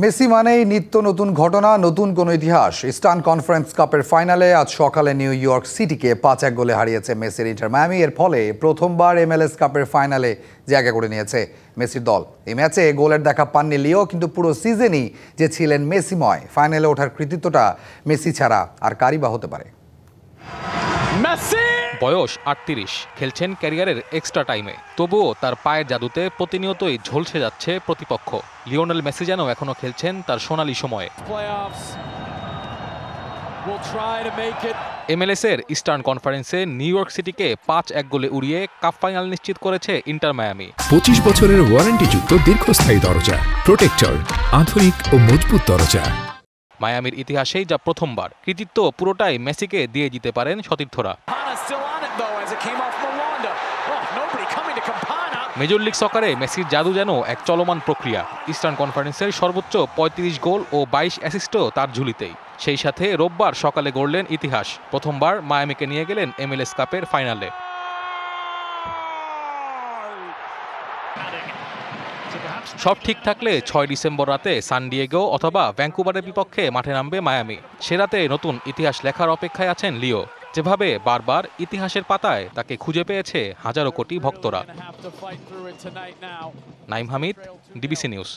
Messi মানেই নিত্য নতুন ঘটনা, নতুন কোনো ইতিহাস। ইস্টার্ন কনফারেন্স কাপের ফাইনালে আজ সকালে নিউ ইয়র্ক সিটিকে 5-1 গোলে হারিয়েছে মেসির ইন্টার মায়ামি। এর ফলে প্রথমবার MLS কাপের ফাইনালে জায়গা করে নিয়েছে মেসির দল। এই ম্যাচে গোলের দেখা পাননি লিও, কিন্তু পুরো সিজনই যে ছিলেন মেসিময়। ফাইনালে ওঠার কৃতিত্বটা মেসি ছাড়া আর কারই বা হতে পারে। বয়স 38, খেলছেন ক্যারিয়ারের এক্সট্রা টাইমে। তবুও তার পায়ের জাদুতে প্রতিনিয়তই ঝলসে যাচ্ছে প্রতিপক্ষ। লিওনেল মেসি যেন এখনো খেলছেন তার সোনালী সময়ে। MLS-এর ইস্টার্ন কনফারেন্সে নিউ ইয়র্ক সিটিকে 5-1 গোলে উড়িয়ে কাপ ফাইনাল নিশ্চিত করেছে ইন্টার মায়ামি। 25 বছরের ওয়ারেন্টিযুক্ত দীর্ঘস্থায়ী দরজা প্রোটেক্টর, আধুনিক ও মজবুত দরজা। মায়ামির ইতিহাসেই যা প্রথমবার। কৃতিত্ব পুরোটাই মেসিকে দিয়ে দিতে পারেন সতীর্থরা। মেজর লিগ সকারে মেসির জাদু যেন এক চলমান প্রক্রিয়া। ইস্টার্ন কনফারেন্সের সর্বোচ্চ 35 গোল ও 22 অ্যাসিস্টও তার ঝুলিতেই। সেই সাথে রোববার সকালে গড়লেন ইতিহাস। প্রথমবার মায়ামিকে নিয়ে গেলেন MLS কাপের ফাইনালে। সব ঠিক থাকলে 6 ডিসেম্বর রাতে সান ডিয়েগো অথবা ভ্যাঙ্কুভারের বিপক্ষে মাঠে নামবে মায়ামি। সে রাতে নতুন ইতিহাস লেখার অপেক্ষায় আছেন লিও। যেভাবে বারবার ইতিহাসের পাতায় তাকে খুঁজে পেয়েছে হাজারো কোটি ভক্তরা। Naim Hamid, DBC news.